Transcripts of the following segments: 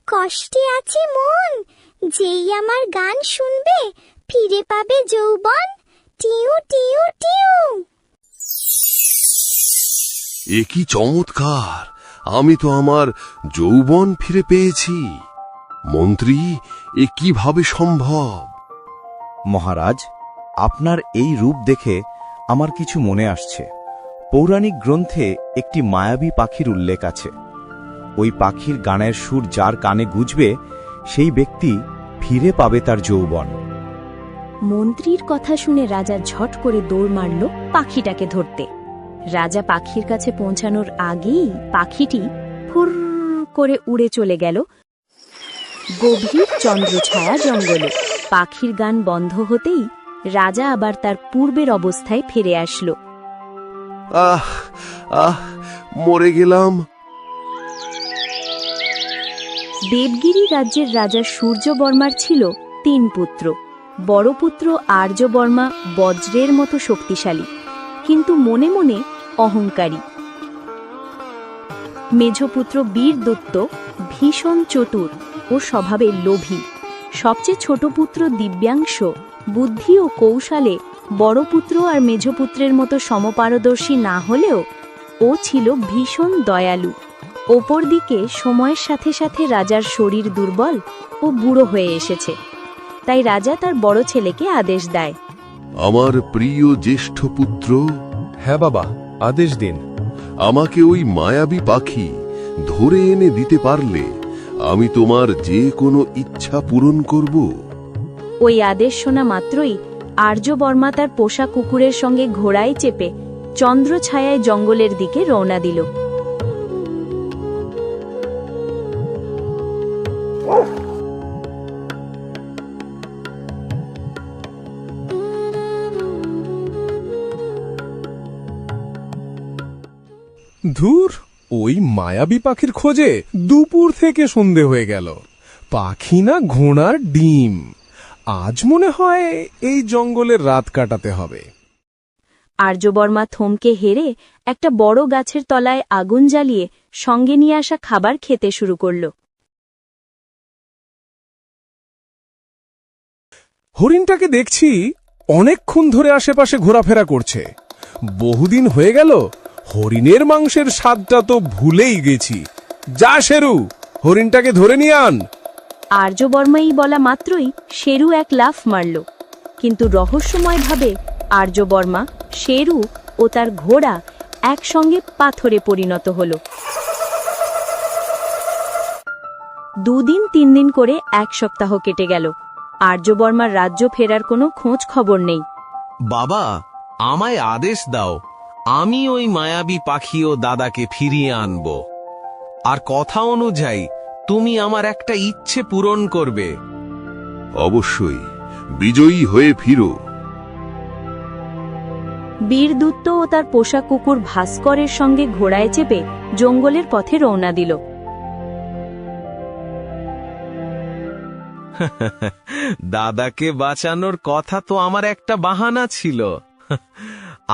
কষ্টে আছে মন, যেই আমার গান শুনবে ফিরে পাবে যৌবন। টিউ টিউ টিউ। এ কি চমৎকার! আমি তো আমার যৌবন ফিরে পেয়েছি। মন্ত্রী, এ কিভাবে সম্ভব? মহারাজ, আপনার এই রূপ দেখে আমার কিছু মনে আসছে। পৌরাণিক গ্রন্থে একটি মায়াবী পাখির উল্লেখ আছে। ওই পাখির গানের সুর যার কানে গুজবে, সেই ব্যক্তি ফিরে পাবে তার যৌবন। মন্ত্রীর কথা শুনে রাজা ঝট করে দৌড় মারল পাখিটাকে ধরতে। রাজা পাখির কাছে পৌঁছানোর আগেই পাখিটি ফুর করে উড়ে চলে গেল গভীর চন্দ্রছায়া জঙ্গলে। পাখির গান বন্ধ হতেই রাজা আবার তার পূর্বের অবস্থায় ফিরে আসলো। আহ আহ, মরে গেলাম। দেবগিরি রাজ্যের রাজা সূর্যবর্মার ছিল 3 পুত্র। বড় পুত্র আর্যবর্মা বজ্রের মতো শক্তিশালী, কিন্তু মনে মনে অহংকারী। মেঝপুত্র বীরদত্ত ভীষণ চতুর ও স্বভাবে লোভী। সবচেয়ে ছোট পুত্র দিব্যাংশ বুদ্ধি ও কৌশলে বড় পুত্র আর মেঝপুত্রের মতো সমপারদর্শী না হলেও ও ছিল ভীষণ দয়ালু। অপরদিকে সময়ের সাথে সাথে রাজার শরীর দুর্বল ও বুড়ো হয়ে এসেছে, তাই রাজা তার বড় ছেলেকে আদেশ দেয়। আমার প্রিয় জ্যেষ্ঠ পুত্র, হ্যাঁ বাবা, আদেশ দিন। আমাকে ওই মায়াবী পাখি ধরে এনে দিতে পারলে আমি তোমার যে কোনো ইচ্ছা পূরণ করব। ওই আদেশ শোনা মাত্রই আর্যবর্মা তার পোষা কুকুরের সঙ্গে ঘোড়ায় চেপে চন্দ্রছায়ায় জঙ্গলের দিকে রওনা দিল। ধুর, ওই মায়াবী পাখির খোঁজে দুপুর থেকে সন্ধে হয়ে গেল। পাখি না ঘোড়ার ডিম। আজ মনে হয় এই জঙ্গলে রাত কাটাতে হবে। আর্যবর্মা থমকে হেরে একটা বড় গাছের তলায় আগুন জ্বালিয়ে সঙ্গে নিয়ে আসা খাবার খেতে শুরু করল। হরিণটাকে দেখছি অনেকক্ষণ ধরে আশেপাশে ঘোরাফেরা করছে। বহুদিন হয়ে গেল হরিণের মাংসের স্বাদটা তো ভুলেই গেছি। যা শেরু, হরিণটাকে ধরে নিয়ে আন। আর্যবর্মাই বলা মাত্রই শেরু এক লাফ মারল, কিন্তু রহস্যময়ভাবে আর্যবর্মা, শেরু ও তার ঘোড়া একসঙ্গে পাথরে পরিণত হল। 2 দিন 3 দিন করে 1 সপ্তাহ কেটে গেল। আর্যবর্মার রাজ্য ফেরার কোনো খোঁজ খবর নেই। বাবা, আমায় আদেশ দাও, আমি ওই মায়াবী পাখি ও দাদাকে ফিরিয়ে আনব। আর কথা অনুযায়ী তুমি আমার একটা ইচ্ছে পূরণ করবে। অবশ্যই, বিজয়ী হয়ে ফিরো। বীরদূত ও তার পোষা কুকুর ভাস্করের সঙ্গে ঘোড়ায় চেপে জঙ্গলের পথে রওনা দিল। দাদাকে বাঁচানোর কথা তো আমার একটা বাহানা ছিল।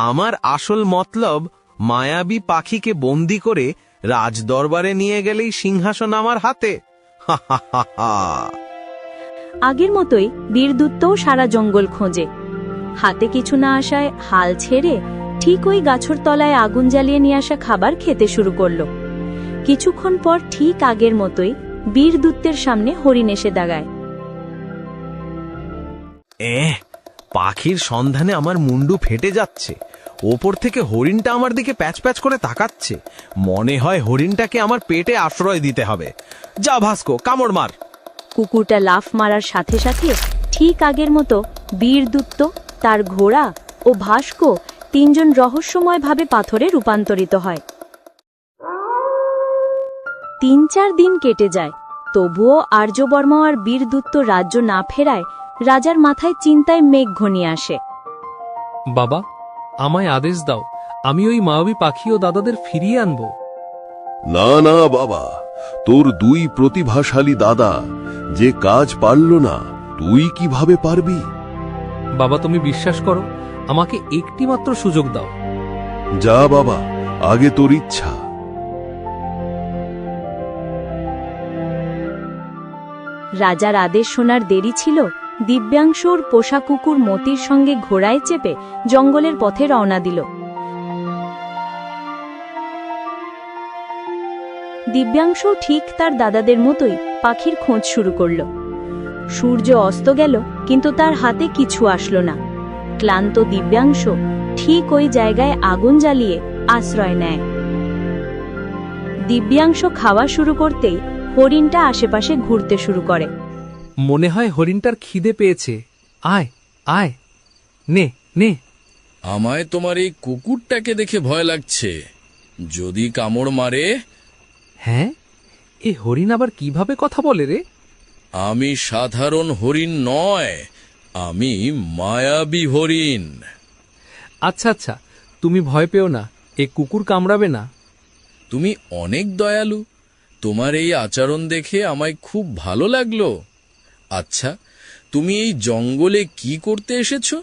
আমার আসল মতলব মায়াবী পাখিকে বন্দি করে রাজদরবারে নিয়ে গেলেই সিংহাসন আমার হাতে। আগের মতোই বীরদূতও সারা জঙ্গল খোঁজে। হাতে কিছু না আসায় হাল ছেড়ে ঠিক ওই গাছের তলায় আগুন জ্বালিয়ে নিয়ে আসা খাবার খেতে শুরু করল। কিছুক্ষণ পর ঠিক আগের মতোই বীরদূতের সামনে হরিণ এসে দাঁড়ায়। পাখির সন্ধানে আমার মুন্ডু ফেটে যাচ্ছে। ওপর থেকে হরিণটা আমার দিকে প্যাচ প্যাচ করে তাকাচ্ছে। মনে হয় হরিণটাকে আমার পেটে আশ্রয় দিতে হবে। যা ভাস্কো, কামড় মার। কুকুরটা লাফ মারার সাথে সাথে ঠিক আগের মতো বীরদূত, তার ঘোড়া ও ভাস্কো 3 জন রহস্যময়ভাবে পাথরে রূপান্তরিত হয়। 3-4 দিন কেটে যায়, তবুও আর্যবর্মা আর বীরদূত রাজ্য না ফেরায় রাজার মাথায় চিন্তায় মেঘ ঘনিয়ে আসে। বাবা, আমায় আদেশ দাও, আমি ওই মায়াবী পাখি ও দাদাদের ফিরিয়ে আনব। না না বাবা, তোর 2 প্রতিভাশালী দাদা যে কাজ পারল না, তুই কিভাবে পারবি? বাবা, তুমি বিশ্বাস করো, আমাকে একটি মাত্র সুযোগ দাও। যা বাবা, আগে তোর ইচ্ছা। রাজার আদেশ শোনার দেরি ছিল, দিব্যাংশুর পোষা কুকুর মতির সঙ্গে ঘোড়ায় চেপে জঙ্গলের পথে রওনা দিল। দিব্যাংশু ঠিক তার দাদাদের মতোই পাখির খোঁজ শুরু করল। সূর্য অস্ত গেল, কিন্তু তার হাতে কিছু আসলো না। ক্লান্ত দিব্যাংশু ঠিক ওই জায়গায় আগুন জ্বালিয়ে আশ্রয় নেয়। দিব্যাংশু খাওয়া শুরু করতেই হরিণটা আশেপাশে ঘুরতে শুরু করে। মনে হয় হরিণটার খিদে পেয়েছে। আয় আয়, নে নে। আমায় তোমার এই কুকুরটাকে দেখে ভয় লাগছে, যদি কামড় মারে। হ্যাঁ, এ হরিণ আবার কিভাবে কথা বলে রে? আমি সাধারণ হরিণ নয়, আমি মায়াবী হরিণ। আচ্ছা আচ্ছা, তুমি ভয় পেও না, এ কুকুর কামড়াবে না। তুমি অনেক দয়ালু, তোমার এই আচরণ দেখে আমায় খুব ভালো লাগলো। আচ্ছা, তুমি এই জঙ্গলে কি করতে এসেছো?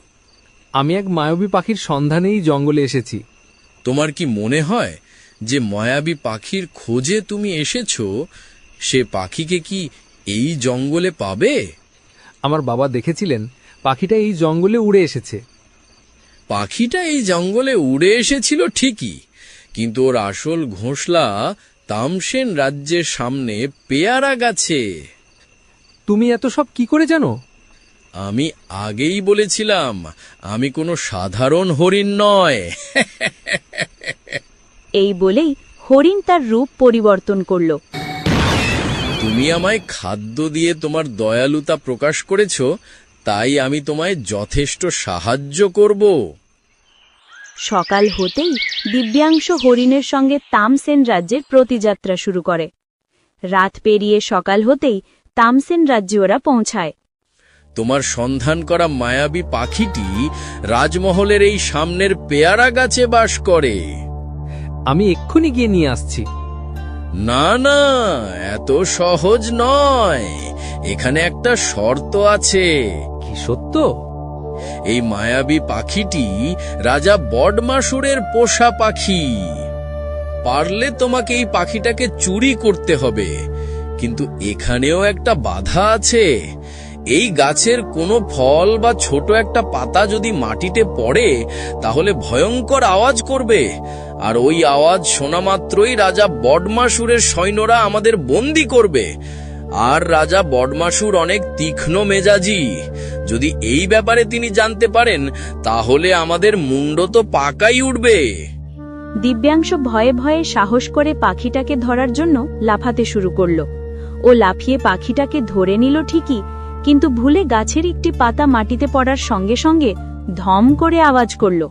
আমি এক মায়াবী পাখির সন্ধানেই জঙ্গলে এসেছি। তোমার কি মনে হয় যে মায়াবী পাখির খোঁজে তুমি এসেছো, সে পাখিকে কি এই জঙ্গলে পাবে? আমার বাবা দেখেছিলেন পাখিটা এই জঙ্গলে উড়ে এসেছে। পাখিটা এই জঙ্গলে উড়ে এসেছিল ঠিকই, কিন্তু ওর আসল ঘোষলা তামসেন রাজ্যের সামনে পেয়ারা গাছে। তুমি এত সব কি করে জানো? আমি আগেই বলেছিলাম, আমি কোনো সাধারণ হরিণ নয়। এই বলেই হরিণ তার রূপ পরিবর্তন করল। তুমি আমায় খাদ্য দিয়ে তোমার দয়ালুতা প্রকাশ করেছ, তাই আমি তোমায় যথেষ্ট সাহায্য করব। সকাল হতেই দিব্যাংশু হরিণের সঙ্গে তামসেন রাজ্যের প্রতিযাত্রা শুরু করে। রাত পেরিয়ে সকাল হতেই তামসেন রাজ্যে ওরা পৌঁছায়। তোমার সন্ধান করা মায়াবী পাখিটি রাজমহলের এই সামনের পেয়ারা গাছে বাস করে। আমি এক্ষুনি গিয়ে নিয়ে আসছি। না না, এত সহজ নয়, এখানে একটা শর্ত আছে। কি সত্য? এই মায়াবী পাখিটি রাজা বডমাসুরের পোষা পাখি। পারলে তোমাকে এই পাখিটাকে চুরি করতে হবে, কিন্তু এখানেও একটা বাধা আছে। এই গাছের কোনো ফল বা ছোট একটা পাতা যদি মাটিতে পড়ে, তাহলে ভয়ঙ্কর আওয়াজ করবে, আর ওই আওয়াজ শোনা মাত্রই রাজা বডমাসুরের সৈন্যরা আমাদের বন্দী করবে। আর রাজা বডমাসুর অনেক তীক্ষ্ণ মেজাজি, যদি এই ব্যাপারে তিনি জানতে পারেন, তাহলে আমাদের মুন্ড তো পাকাই উঠবে। দিব্যাংশু ভয়ে ভয়ে সাহস করে পাখিটাকে ধরার জন্য লাফাতে শুরু করল। ও লাফিয়ে পাখিটাকে ধরে নিল ঠিকই, কিন্তু ভুলে গাছের একটি পাতা মাটিতে পড়ার সঙ্গে সঙ্গে ধম করে আওয়াজ করল।